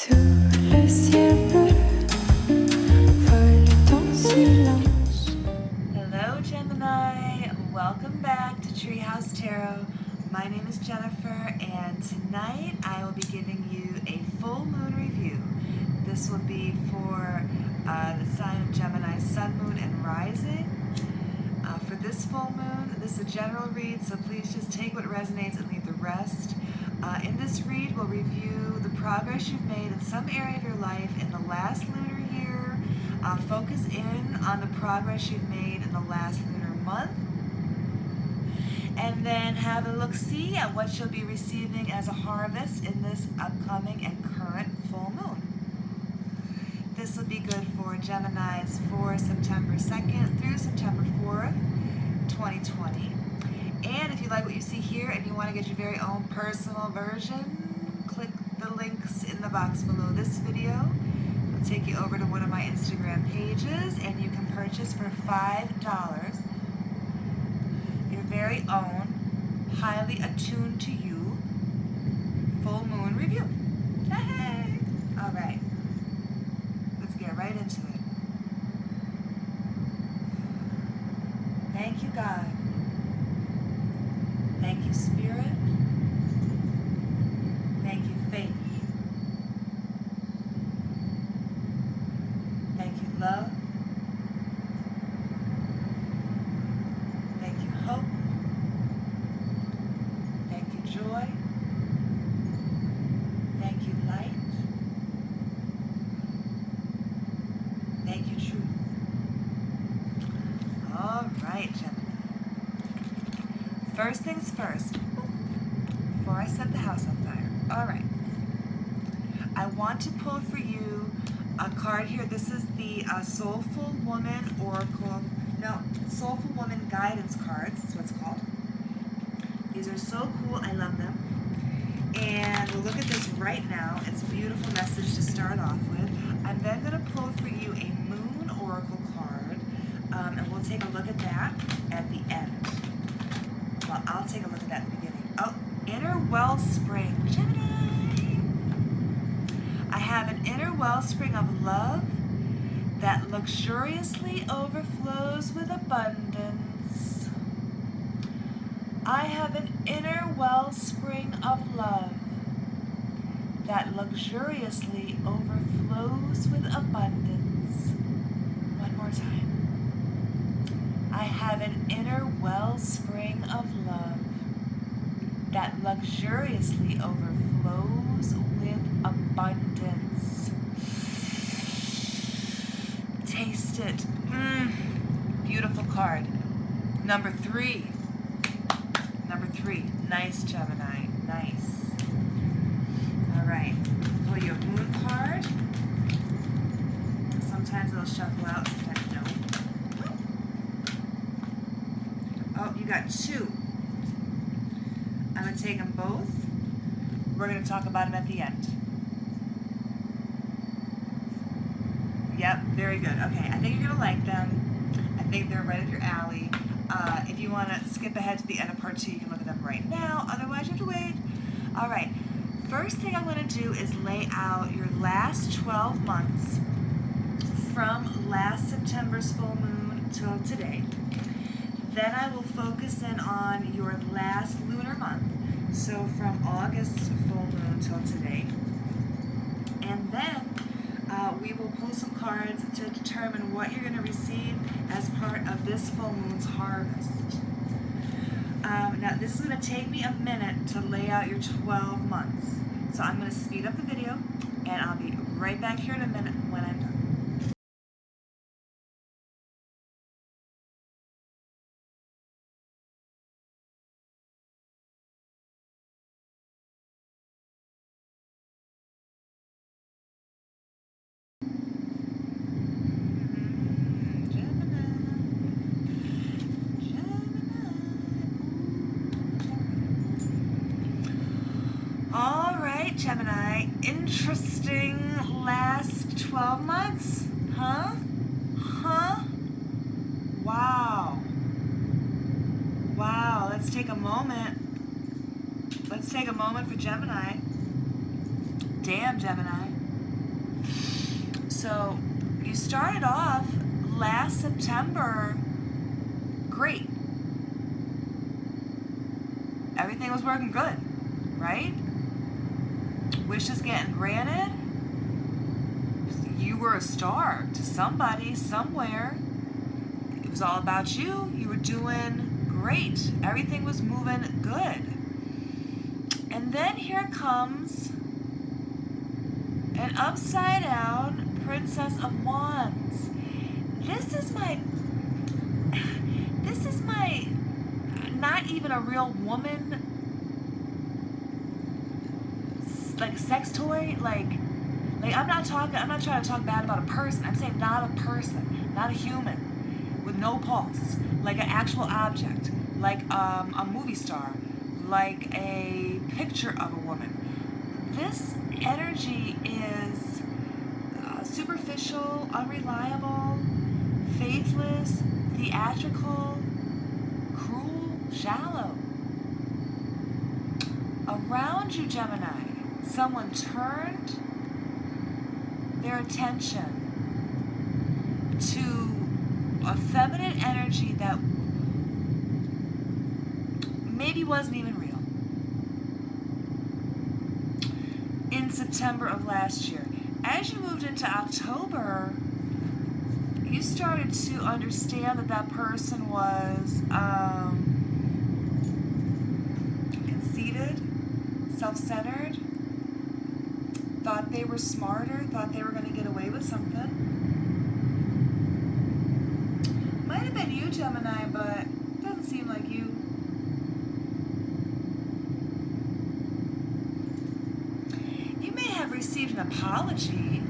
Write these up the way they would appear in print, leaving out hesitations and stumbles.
Sous le ciel bleu, vole ton silence. Hello Gemini, welcome back to TreeHouse Tarot. My name is Jennifer, and tonight I will be giving you a full moon review. This will be for the sign of Gemini, sun, moon, and rising. For this full moon, this is a general read, so please just take what resonates and leave the rest. In this read, we'll review the progress you've made in some area of your life in the last lunar year. Focus in on the progress you've made in the last lunar month. And then have a look-see at what you'll be receiving as a harvest in this upcoming and current full moon. This will be good for Geminis for September 2nd through September 4th, 2020. And if you like what you see here and you want to get your very own personal version, click the links in the box below this video. It'll take you over to one of my Instagram pages, and you can purchase for $5 your very own, highly attuned to you, full moon review. Hey! All right, let's get right into it. Thank you, God. Thank you, Spirit. Thank you, Faith. Thank you, Love. Thank you, Hope. Thank you, Joy. Thank you, Light. Thank you, Truth. All right, Gemini. First things first, before I set the house on fire. All right. I want to pull for you a card here. This is the Soulful Woman Oracle. No, Soulful Woman Guidance cards. That's what it's called. These are so cool. I love them. And we'll look at this right now. It's a beautiful message to start off with. I'm then going to pull for you a Moon Oracle card, and we'll take a look at that at the end. Well, I'll take a look at that in the beginning. Oh, inner wellspring. Gemini! I have an inner wellspring of love that luxuriously overflows with abundance. I have an inner wellspring of love that luxuriously overflows with abundance. One more time. I have an inner wellspring of love that luxuriously overflows with abundance. Taste it. Beautiful card. Number three. Nice, Gemini. Nice. All right. Pull your moon card. Sometimes it'll shuffle out, sometimes no. Oh, you got two. I'm going to take them both. We're going to talk about them at the end. Yep, very good. Okay, I think you're going to like them. I think they're right up your alley. If you want to skip ahead to the end of part 2, you can look at them right now. Otherwise, you have to wait. All right. First thing I'm going to do is lay out your last 12 months from last September's full moon till today. Then I will focus in on your last lunar month, so from August full moon till today. And then we will pull some cards to determine what you're going to receive as part of this full moon's harvest. Now this is going to take me a minute to lay out your 12 months. So I'm going to speed up the video, and I'll be right back here in a minute when I'm done. Gemini, interesting last 12 months, huh? Wow. Let's take a moment. Let's take a moment for Gemini. Damn, Gemini. So you started off last September great. Everything was working good, right? Wishes getting granted. You were a star to somebody, somewhere. It was all about you. You were doing great. Everything was moving good. And then here comes an upside down Princess of Wands. This is my, not even a real woman, like a sex toy, like I'm not trying to talk bad about a person. I'm saying not a person, not a human, with no pulse, like an actual object, like a movie star, like a picture of a woman. This energy is superficial, unreliable, faithless, theatrical, cruel, shallow. Around you, Gemini, someone turned their attention to a feminine energy that maybe wasn't even real in September of last year. As you moved into October, you started to understand that that person was conceited, self-centered, thought they were smarter, thought they were going to get away with something. Might have been you, Gemini, but it doesn't seem like you. You may have received an apology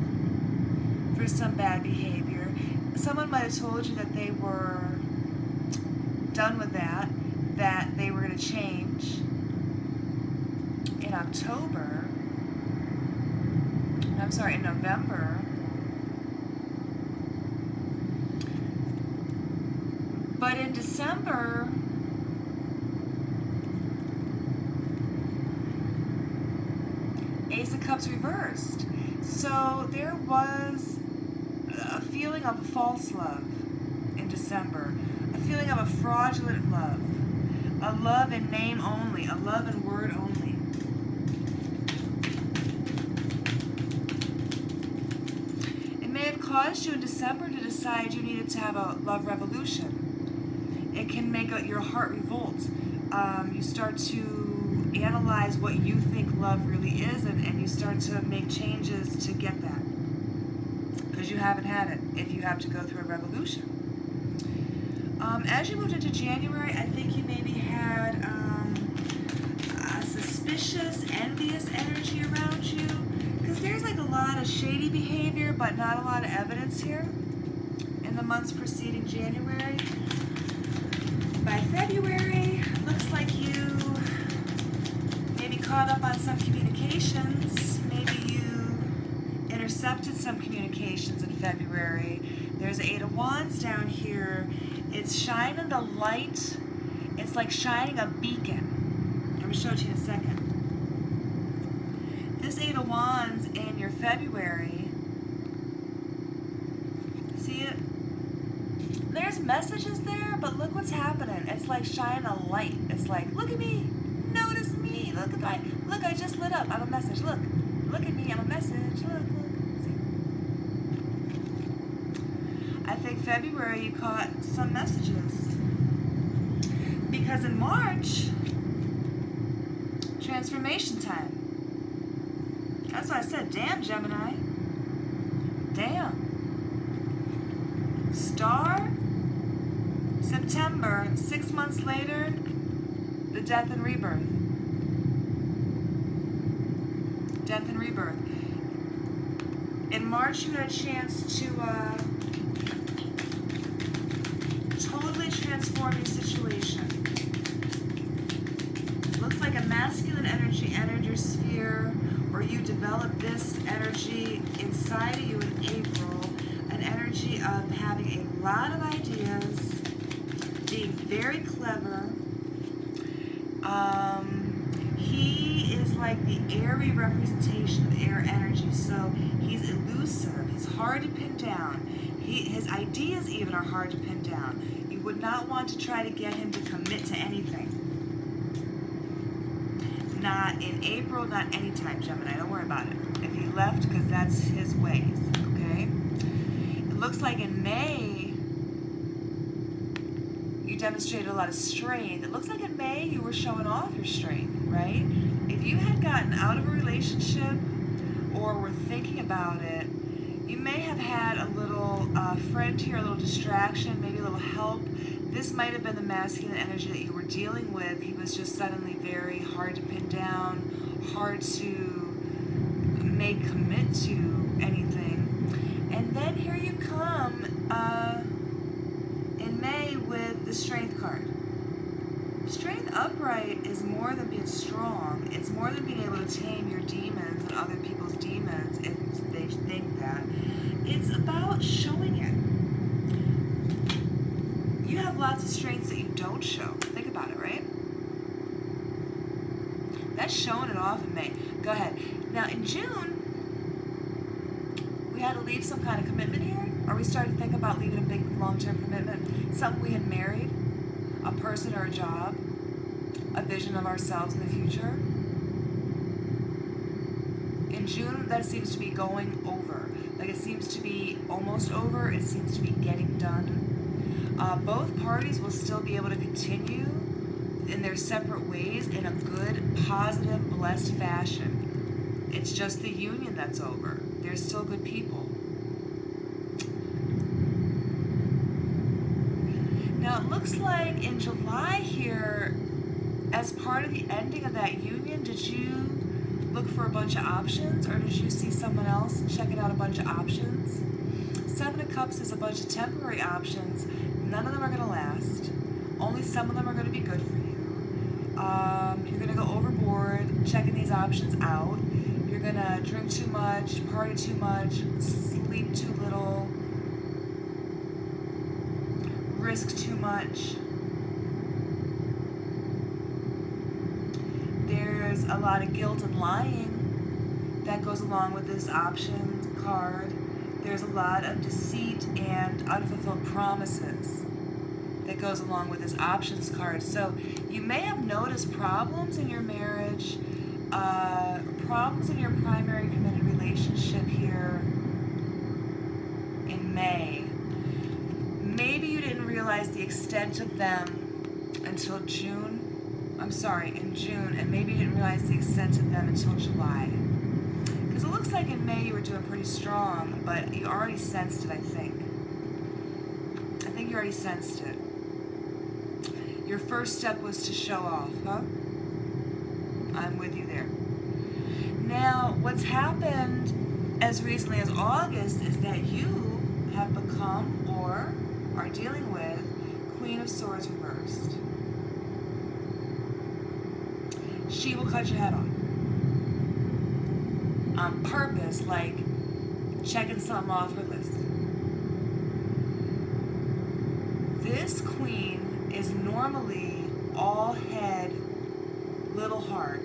for some bad behavior. Someone might have told you that they were done with that they were going to change in November. But in December, Ace of Cups reversed. So there was a feeling of false love in December, a feeling of a fraudulent love, a love in name only, a love in word only. It may have caused you in December to decide you needed to have a love revolution. It can make your heart revolt. You start to analyze what you think love really is, and you start to make changes to get that. Because you haven't had it if you have to go through a revolution. As you moved into January, I think you maybe had a suspicious, envious energy around you. Because there's like a lot of shady behavior, but not a lot of evidence here in the months preceding January. By February, looks like you maybe caught up on some communications. Maybe you intercepted some communications in February. There's Eight of Wands down here. It's shining the light. It's like shining a beacon. I'm going to show it to you in a second. This Eight of Wands in your February, see it? There's messages there, but look what's happening. It's like shining a light. It's like, look at me. Notice me. Look at my, look, I just lit up. I'm a message. Look at me. I'm a message. Look. See? I think February you caught some messages. Because in March, transformation time. That's what I said. Damn, Gemini. Damn. Star, September, 6 months later, the death and rebirth. Death and rebirth. In March, you had a chance to totally transform your situation. Looks like a masculine energy entered your sphere, or you developed this energy inside of you in April. An energy of having a lot of ideas, being very clever. He is like the airy representation of air energy. So he's elusive. He's hard to pin down. His ideas even are hard to pin down. You would not want to try to get him to commit to anything. Not in April, not anytime, Gemini. Don't worry about it. If he left, because that's his ways, okay? It looks like in May, you demonstrated a lot of strength. It looks like in May you were showing off your strength, right? If you had gotten out of a relationship or were thinking about it, you may have had a little friend here, a little distraction, maybe a little help. This might have been the masculine energy that you were dealing with. He was just suddenly very hard to pin down, hard to make commit to anything. And then here you come in May with the Strength card. Strength upright is more than being strong. It's more than being able to tame your demons and other people's demons if they think that. It's about showing it. You have lots of strengths that you don't show. Think about it, right? That's showing it off in May. Go ahead. Now in June, we had to leave some kind of commitment here, or we started to think about leaving a big long-term commitment, something we had married, a person or a job, a vision of ourselves in the future. In June, that seems to be going over. Like it seems to be almost over, it seems to be getting done. Both parties will still be able to continue in their separate ways in a good, positive, blessed fashion. It's just the union that's over. They're still good people. Now it looks like in July here, as part of the ending of that union, did you look for a bunch of options, or did you see someone else checking out a bunch of options? Seven of Cups is a bunch of temporary options. None of them are going to last. Only some of them are going to be good for you. You're going to go overboard checking these options out. You're going to drink too much, party too much, sleep too little, risk too much. There's a lot of guilt and lying that goes along with this option card. There's a lot of deceit and unfulfilled promises that goes along with this options card. So you may have noticed problems in your marriage, problems in your primary committed relationship here in May. Maybe you didn't realize the extent of them until June. I'm sorry, in June, and maybe you didn't realize the extent of them until July. Because it looks like in May you were doing pretty strong, but you already sensed it, I think. I think you already sensed it. Your first step was to show off, huh? I'm with you there. Now, what's happened as recently as August is that you have become or are dealing with Queen of Swords reversed. She will cut your head off. On purpose, like checking something off her list. This queen is normally all head, little heart.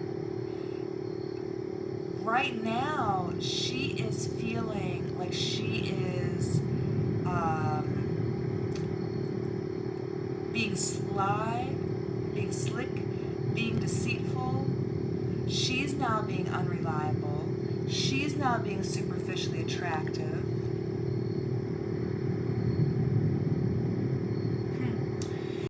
Right now, she is feeling like she is being sly, being slick, being deceitful. She's now being unreliable. She's now being superficially attractive.